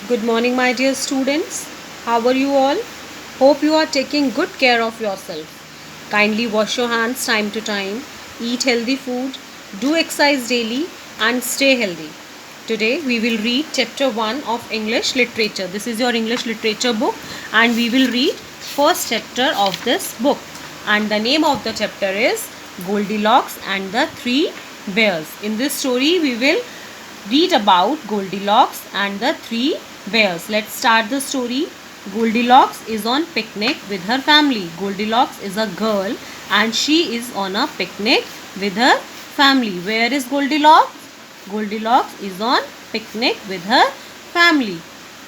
Good morning, my dear students. How are you all? Hope you are taking good care of yourself. Kindly wash your hands time to time, eat healthy food, do exercise daily, and stay healthy. Today we will read chapter 1 of English literature. This is your English literature book, and we will read first chapter of this book. And the name of the chapter is Goldilocks and the Three Bears. In this story, we will read about Goldilocks and the Three Bears. Let's start the story. Goldilocks is on picnic with her family. Goldilocks is a girl and she is on a picnic with her family. Where is Goldilocks? Goldilocks is on picnic with her family.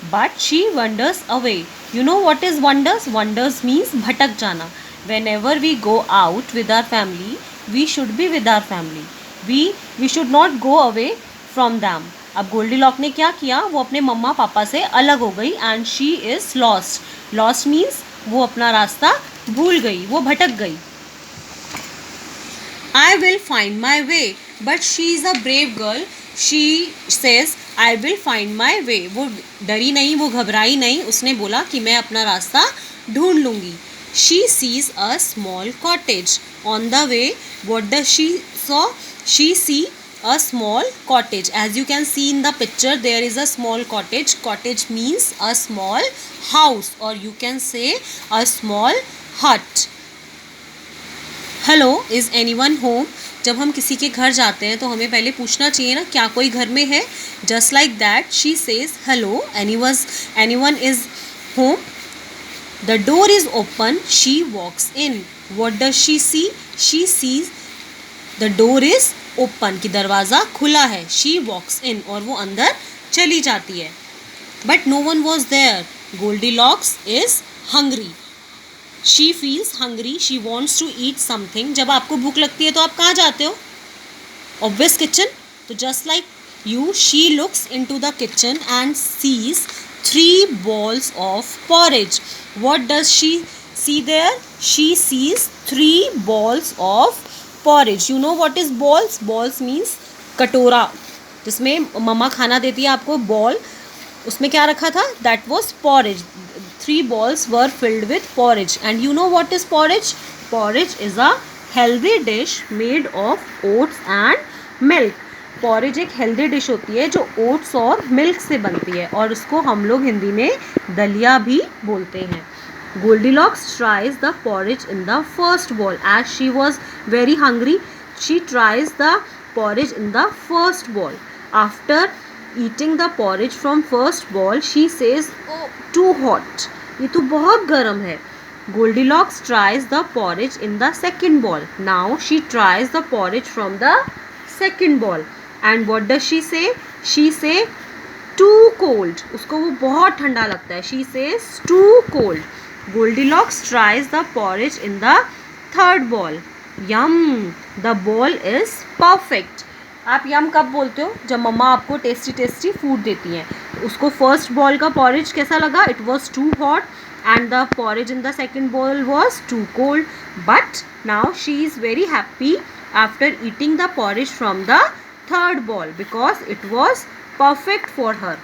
But she wanders away. You know what is wanders? Wanders means bhatak jana. Whenever we go out with our family, we should be with our family. We should not go away from them. अब Goldilock ने क्या किया, वो अपने मम्मा पापा से अलग हो गई and she is lost. Lost means वो अपना रास्ता भूल गई, वो भटक गई. I will find my way, but she is a brave girl. She says I will find my way. वो डरी नहीं, वो घबराई नहीं, उसने बोला कि मैं अपना रास्ता ढूंढ लूँगी. She sees a small cottage on the way. What does she saw? She see a small cottage. As you can see in the picture, there is a small cottage. Cottage means a small house, or you can say a small hut. Hello, is anyone home? जब हम किसी के घर जाते हैं तो हमें पहले पूछना चाहिए ना, क्या कोई घर में है. Just like that, she says hello, anyone is home. The door is open. She walks in. What does she see? She sees the door is open, कि दरवाज़ा खुला है. शी वॉक्स इन, और वो अंदर चली जाती है. But no one was there. Goldilocks is hungry. She feels hungry. She wants to eat something. जब आपको भूख लगती है तो आप कहाँ जाते हो? Obvious kitchen. तो just like you, she looks into the kitchen and sees 3 balls of porridge. What does she see there? She sees 3 balls of porridge. You know what is balls? Balls means कटोरा, जिसमें मम्मा खाना देती है आपको. Ball, उसमें क्या रखा था? That was porridge. 3 balls were filled with porridge. And you know what is porridge? Porridge is a healthy dish made of oats and milk. porridge एक हेल्दी डिश होती है जो ओट्स और मिल्क से बनती है, और उसको हम लोग हिंदी में दलिया भी बोलते हैं. Goldilocks tries the porridge in the first bowl. As she was very hungry, she tries the porridge in the first bowl. After eating the porridge from first bowl, she says, "Oh, too hot. ये तो बहुत गर्म है." Goldilocks tries the porridge in the second bowl. Now she tries the porridge from the second bowl. And what does she say? She say, "Too cold." उसको वो बहुत ठंडा लगता है. She says, "Too cold." Goldilocks tries the porridge in the third bowl. Yum! The bowl is perfect. आप यम कब बोलते हो? जब मम्मा आपको टेस्टी टेस्टी फूड देती हैं. उसको फर्स्ट बॉल का पॉरेज कैसा लगा? It was too hot and the porridge in the second bowl was too cold. But now she is very happy after eating the porridge from the third bowl because it was perfect for her.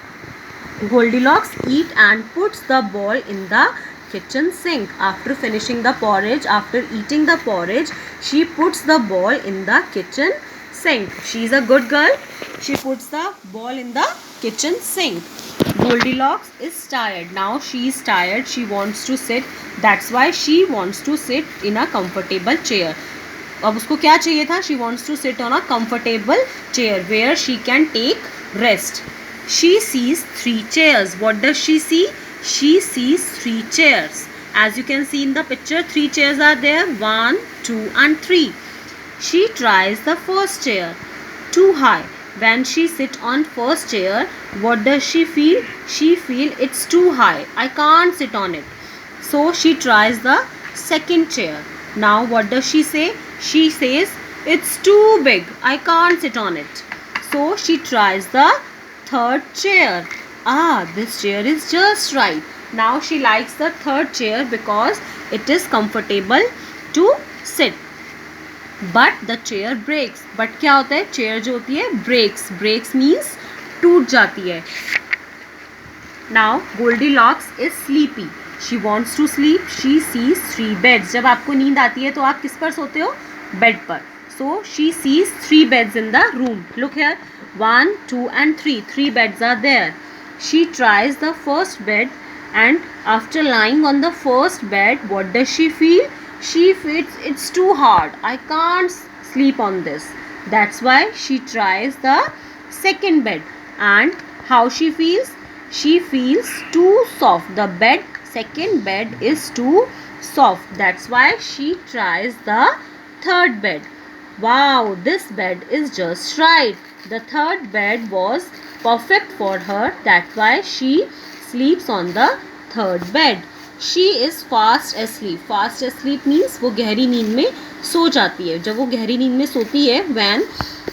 Goldilocks eat and puts the ball in the kitchen sink. After finishing the porridge, after eating the porridge, she puts the ball in the kitchen sink. She is a good girl. She puts the ball in the kitchen sink. Goldilocks is tired. Now she is tired. She wants to sit. That's why she wants to sit in a comfortable chair. अब उसको क्या चाहिए था? She wants to sit on a comfortable chair where she can take rest. She sees 3 chairs. What does she see? She sees 3 chairs. As you can see in the picture, 3 chairs are there. 1, 2 and 3. She tries the first chair. Too high. When she sits on first chair, what does she feel? She feels it's too high. I can't sit on it. So she tries the second chair. Now what does she say? She says it's too big. I can't sit on it. So she tries the third chair. This chair is just right. Now she likes the third chair because it is comfortable to sit. But the chair breaks. But क्या होता है? chair जो होती है breaks. Breaks means टूट जाती है. Now Goldilocks is sleepy. She wants to sleep. She sees 3 beds. जब आपको नींद आती है तो आप किस पर सोते हो? बेड पर. So she sees 3 beds in the room. Look here. 1, 2 and 3. 3 beds are there. She tries the first bed, and after lying on the first bed, what does she feel? She feels it's too hard. I can't sleep on this. That's why she tries the second bed. And how she feels? She feels too soft. The second bed is too soft. That's why she tries the third bed. Wow, this bed is just right. The third bed was perfect for her. That's why she sleeps on the third bed. She is fast asleep. Fast asleep means वो गहरी नींद में सो जाती है. जब वो गहरी नींद में सोती है, when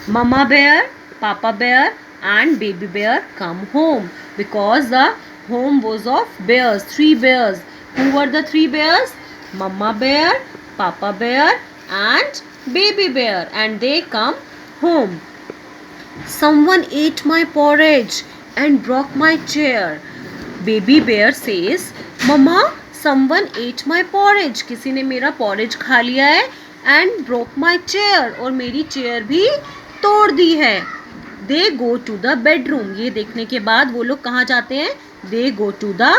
Mama Bear, Papa Bear and Baby Bear come home, because the home was of bears, 3 bears. Who were the 3 bears? Mama Bear, Papa Bear and Baby Bear, and they come home. Someone ate my porridge and broke my chair. Baby Bear says, Mama, someone ate my porridge. किसी ने मेरा porridge खा लिया है and broke my chair, और मेरी chair भी तोड़ दी है. They go to the bedroom. ये देखने के बाद वो लोग कहाँ जाते हैं? They go to the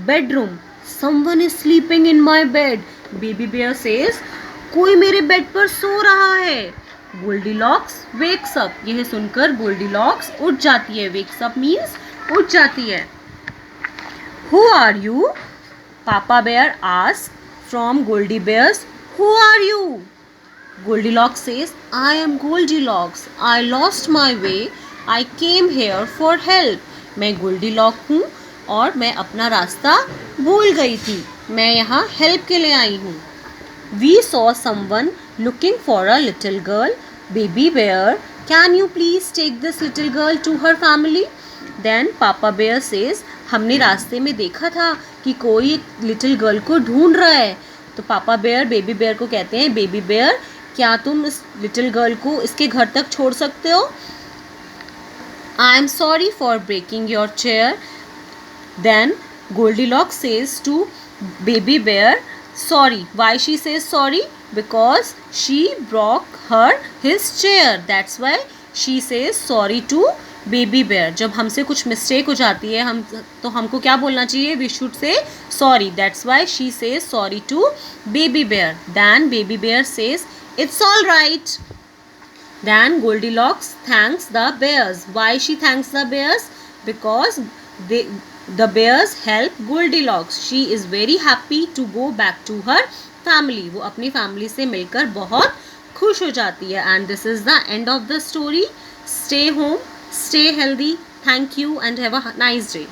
bedroom. Someone is sleeping in my bed. Baby Bear says, कोई मेरे बेड पर सो रहा है. Goldilocks wakes up. यह सुनकर Goldilocks उठ जाती है. Wakes up means उठ जाती है. Who are you? Papa Bear asks from Goldie Bears. Who are you? Goldilocks says, I am Goldilocks. I lost my way. I came here for help. मैं Goldilocks हूँ और मैं अपना रास्ता भूल गई थी. मैं यहाँ हेल्प के लिए आई हूँ. We saw someone looking for a little girl. Baby Bear, can you please take this little girl to her family? Then Papa Bear says, हमने रास्ते में देखा था कि कोई लिटिल गर्ल को ढूंढ रहा है. तो पापा बेयर बेबी बेयर को कहते हैं, बेबी बेयर, क्या तुम इस लिटिल गर्ल को इसके घर तक छोड़ सकते हो? I am sorry for breaking your chair. Then Goldilocks says to baby bear, sorry. Why she says sorry? Because she broke his chair. That's why she says sorry to baby bear. जब हमसे कुछ mistake हो जाती है तो हमको क्या बोलना चाहिए? We should say sorry. That's why she says sorry to baby bear. Then baby bear says, it's all right. Then Goldilocks thanks the bears. Why she thanks the bears? Because the bears help Goldilocks. She is very happy to go back to her family. वो अपनी family से मिलकर बहुत खुश हो जाती है. And this is the end of the story. Stay home, stay healthy. Thank you and have a nice day.